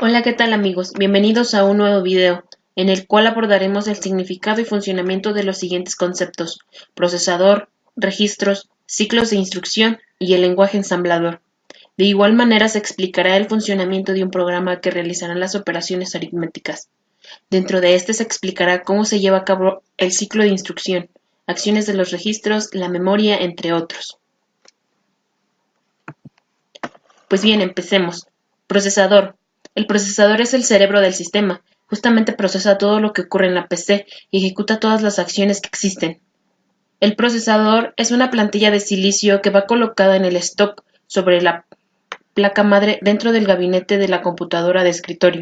Hola, ¿qué tal amigos? Bienvenidos a un nuevo video, en el cual abordaremos el significado y funcionamiento de los siguientes conceptos: procesador, registros, ciclos de instrucción y el lenguaje ensamblador. De igual manera se explicará el funcionamiento de un programa que realizará las operaciones aritméticas. Dentro de este se explicará cómo se lleva a cabo el ciclo de instrucción, acciones de los registros, la memoria, entre otros. Pues bien, empecemos. Procesador. El procesador es el cerebro del sistema. Justamente procesa todo lo que ocurre en la PC y ejecuta todas las acciones que existen. El procesador es una plantilla de silicio que va colocada en el stock sobre la placa madre dentro del gabinete de la computadora de escritorio.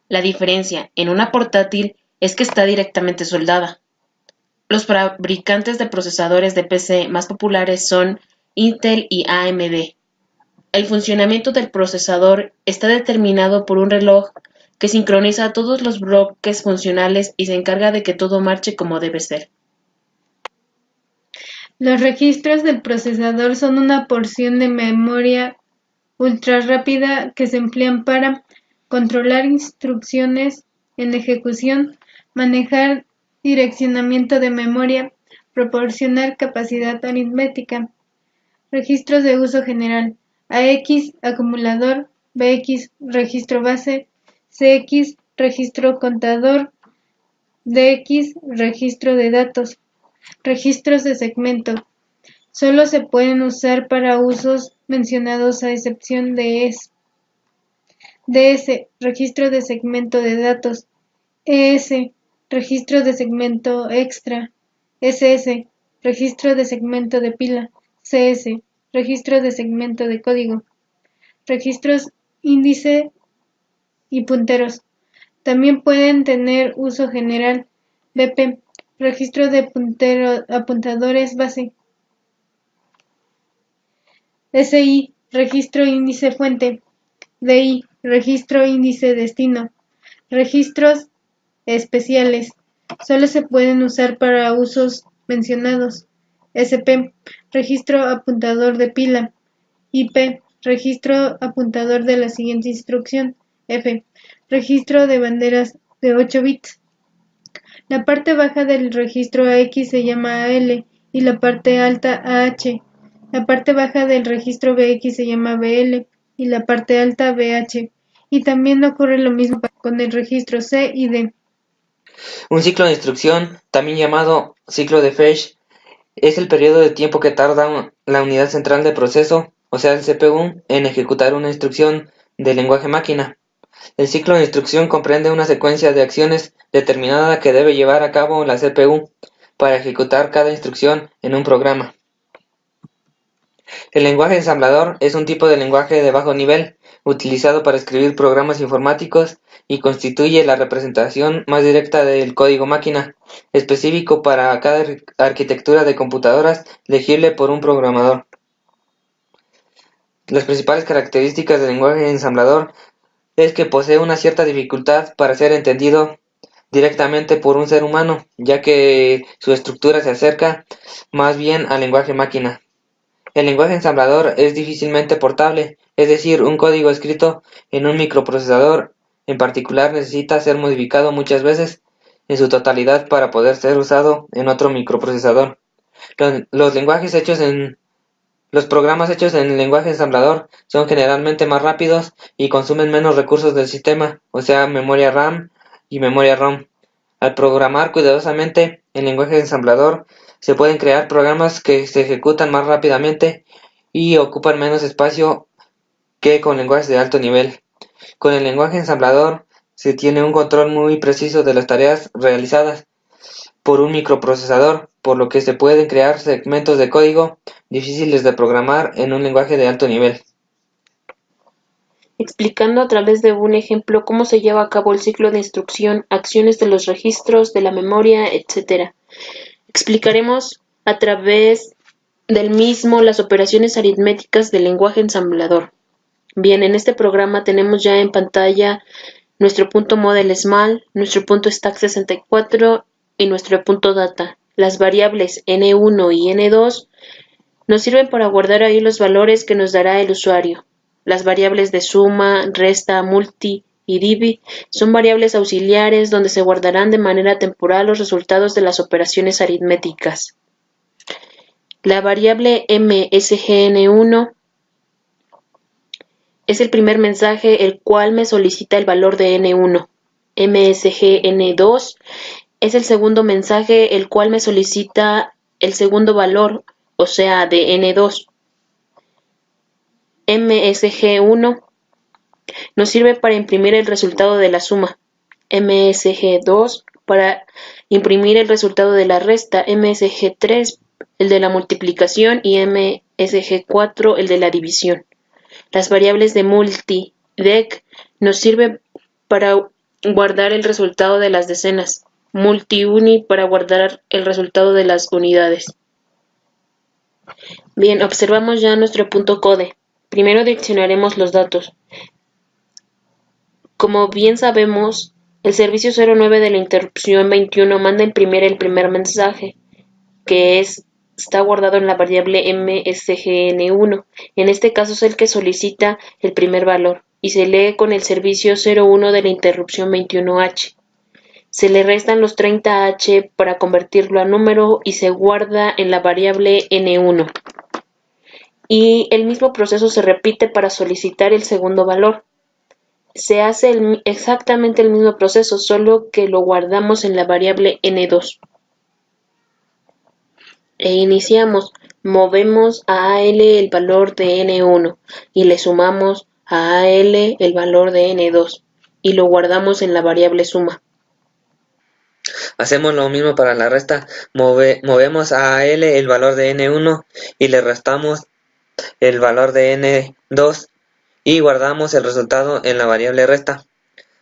La diferencia en una portátil es que está directamente soldada. Los fabricantes de procesadores de PC más populares son Intel y AMD. El funcionamiento del procesador está determinado por un reloj que sincroniza todos los bloques funcionales y se encarga de que todo marche como debe ser. Los registros del procesador son una porción de memoria ultrarrápida que se emplean para controlar instrucciones en ejecución, manejar direccionamiento de memoria, proporcionar capacidad aritmética. Registros de uso general: AX, acumulador; BX, registro base; CX, registro contador; DX, registro de datos. Registros de segmento: solo se pueden usar para usos mencionados a excepción de DS, registro de segmento de datos; ES, registro de segmento extra; SS, registro de segmento de pila; CS, registro de segmento de código. Registros índice y punteros también pueden tener uso general. BP, registro de apuntadores base; SI, registro índice fuente; DI, registro índice destino. Registros especiales solo se pueden usar para usos mencionados. SP, registro apuntador de pila. IP, registro apuntador de la siguiente instrucción. F, registro de banderas de 8 bits. La parte baja del registro AX se llama AL y la parte alta AH. La parte baja del registro BX se llama BL y la parte alta BH. Y también ocurre lo mismo con el registro C y D. Un ciclo de instrucción, también llamado ciclo de fetch, es el periodo de tiempo que tarda la unidad central de proceso, o sea el CPU, en ejecutar una instrucción del lenguaje máquina. El ciclo de instrucción comprende una secuencia de acciones determinada que debe llevar a cabo la CPU para ejecutar cada instrucción en un programa. El lenguaje ensamblador es un tipo de lenguaje de bajo nivel, utilizado para escribir programas informáticos y constituye la representación más directa del código máquina, específico para cada arquitectura de computadoras legible por un programador. Las principales características del lenguaje ensamblador es que posee una cierta dificultad para ser entendido directamente por un ser humano, ya que su estructura se acerca más bien al lenguaje máquina. El lenguaje ensamblador es difícilmente portable, es decir, un código escrito en un microprocesador en particular necesita ser modificado muchas veces en su totalidad para poder ser usado en otro microprocesador. Los programas hechos en el lenguaje ensamblador son generalmente más rápidos y consumen menos recursos del sistema, o sea, memoria RAM y memoria ROM. Al programar cuidadosamente el lenguaje ensamblador, se pueden crear programas que se ejecutan más rápidamente y ocupan menos espacio que con lenguajes de alto nivel. Con el lenguaje ensamblador se tiene un control muy preciso de las tareas realizadas por un microprocesador, por lo que se pueden crear segmentos de código difíciles de programar en un lenguaje de alto nivel. Explicando a través de un ejemplo cómo se lleva a cabo el ciclo de instrucción, acciones de los registros, de la memoria, etc. Explicaremos a través del mismo las operaciones aritméticas del lenguaje ensamblador. Bien, en este programa tenemos ya en pantalla nuestro punto model small, nuestro punto stack 64 y nuestro punto data. Las variables n1 y n2 nos sirven para guardar ahí los valores que nos dará el usuario. Las variables de suma, resta, multi y divi son variables auxiliares donde se guardarán de manera temporal los resultados de las operaciones aritméticas. La variable msgn1 es el primer mensaje el cual me solicita el valor de n1. msgn2 es el segundo mensaje el cual me solicita el segundo valor, o sea, de n2. msg1 nos sirve para imprimir el resultado de la suma, msg2 para imprimir el resultado de la resta, msg3 el de la multiplicación y msg4 el de la división. Las variables de multi-dec nos sirven para guardar el resultado de las decenas, multi-uni para guardar el resultado de las unidades. Bien, observamos ya nuestro punto code. Primero diccionaremos los datos. Como bien sabemos, el servicio 09 de la interrupción 21 manda imprimir el primer mensaje, que está guardado en la variable msgn1. En este caso es el que solicita el primer valor y se lee con el servicio 01 de la interrupción 21h. Se le restan los 30h para convertirlo a número y se guarda en la variable n1. Y el mismo proceso se repite para solicitar el segundo valor. Se hace exactamente el mismo proceso, solo que lo guardamos en la variable n2. E iniciamos, movemos a AL el valor de n1 y le sumamos a AL el valor de n2 y lo guardamos en la variable suma. Hacemos lo mismo para la resta, movemos a AL el valor de n1 y le restamos el valor de n2 y guardamos el resultado en la variable resta.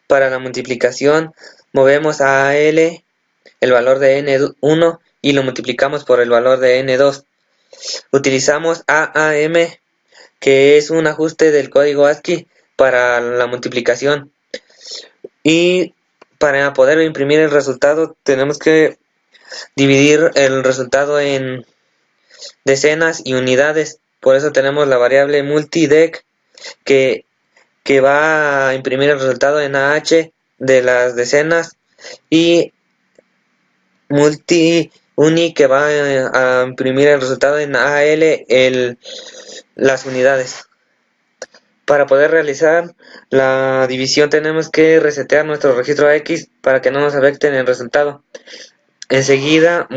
Para la multiplicación, movemos a AL el valor de n1 y lo multiplicamos por el valor de n2. Utilizamos AAM, que es un ajuste del código ASCII para la multiplicación. Y para poder imprimir el resultado tenemos que dividir el resultado en decenas y unidades. Por eso tenemos la variable multidec que va a imprimir el resultado en AH de las decenas y multi-uni que va a imprimir el resultado en AL las unidades. Para poder realizar la división tenemos que resetear nuestro registro X para que no nos afecte en el resultado. Enseguida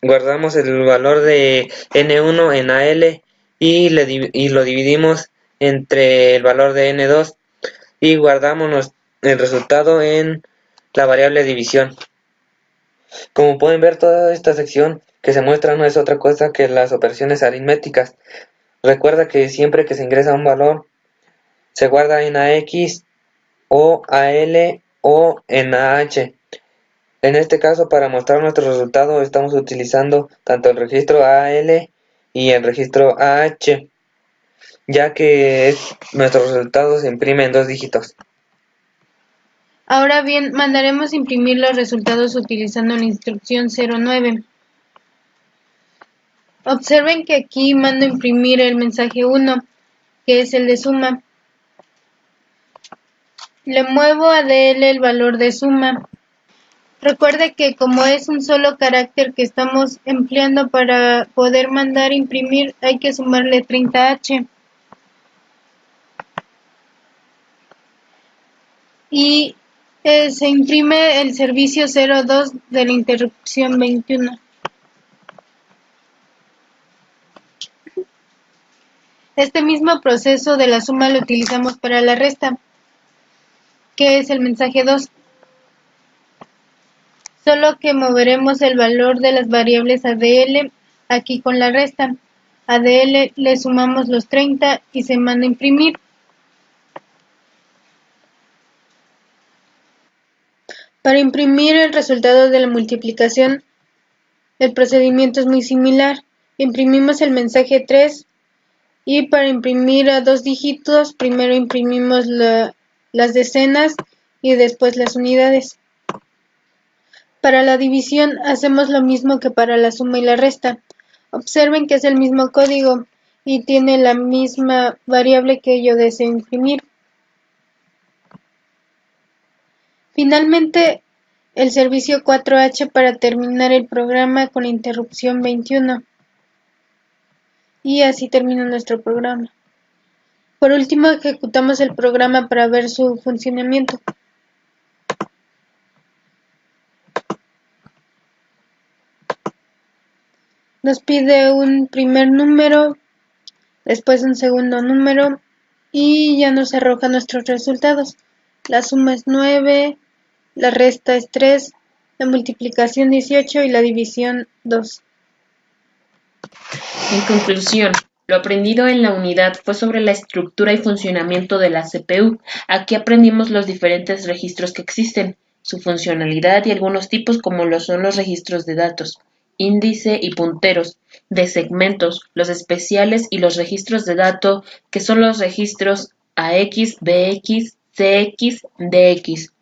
guardamos el valor de n1 en AL y lo dividimos entre el valor de n2 y guardamos el resultado en la variable división. Como pueden ver, toda esta sección que se muestra no es otra cosa que las operaciones aritméticas. Recuerda que siempre que se ingresa un valor se guarda en AX o AL o en AH. En este caso, para mostrar nuestro resultado estamos utilizando tanto el registro AL y el registro AH, ya que nuestro resultado se imprime en 2 dígitos. Ahora bien, mandaremos imprimir los resultados utilizando la instrucción 09. Observen que aquí mando imprimir el mensaje 1, que es el de suma. Le muevo a DL el valor de suma. Recuerde que como es un solo carácter que estamos empleando para poder mandar imprimir, hay que sumarle 30H. Y se imprime el servicio 02 de la interrupción 21. Este mismo proceso de la suma lo utilizamos para la resta, que es el mensaje 2. Solo que moveremos el valor de las variables ADL aquí con la resta. ADL le sumamos los 30 y se manda a imprimir. Para imprimir el resultado de la multiplicación, el procedimiento es muy similar. Imprimimos el mensaje 3 y para imprimir a 2 dígitos, primero imprimimos las decenas y después las unidades. Para la división hacemos lo mismo que para la suma y la resta. Observen que es el mismo código y tiene la misma variable que yo deseo imprimir. Finalmente, el servicio 4H para terminar el programa con interrupción 21. Y así termina nuestro programa. Por último, ejecutamos el programa para ver su funcionamiento. Nos pide un primer número, después un segundo número y ya nos arroja nuestros resultados. La suma es 9, la resta es 3, la multiplicación 18 y la división 2. En conclusión, lo aprendido en la unidad fue sobre la estructura y funcionamiento de la CPU. Aquí aprendimos los diferentes registros que existen, su funcionalidad y algunos tipos como lo son los registros de datos, índice y punteros, de segmentos, los especiales y los registros de datos que son los registros AX, BX, CX, DX.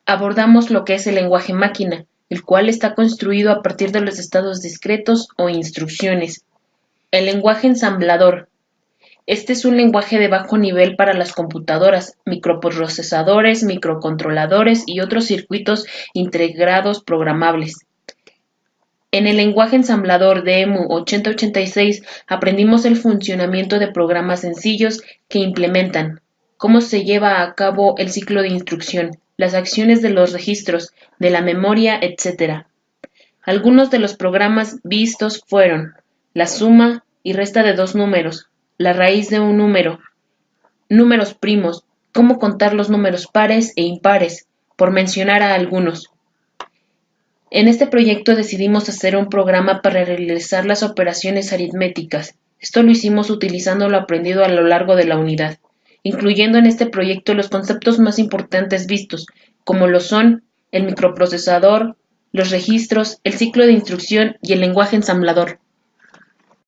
Abordamos lo que es el lenguaje máquina, el cual está construido a partir de los estados discretos o instrucciones. El lenguaje ensamblador. Este es un lenguaje de bajo nivel para las computadoras, microprocesadores, microcontroladores y otros circuitos integrados programables. En el lenguaje ensamblador de EMU 8086 aprendimos el funcionamiento de programas sencillos que implementan, cómo se lleva a cabo el ciclo de instrucción, las acciones de los registros, de la memoria, etc. Algunos de los programas vistos fueron la suma y resta de dos números, la raíz de un número, números primos, cómo contar los números pares e impares, por mencionar a algunos. En este proyecto decidimos hacer un programa para realizar las operaciones aritméticas. Esto lo hicimos utilizando lo aprendido a lo largo de la unidad, incluyendo en este proyecto los conceptos más importantes vistos, como lo son el microprocesador, los registros, el ciclo de instrucción y el lenguaje ensamblador.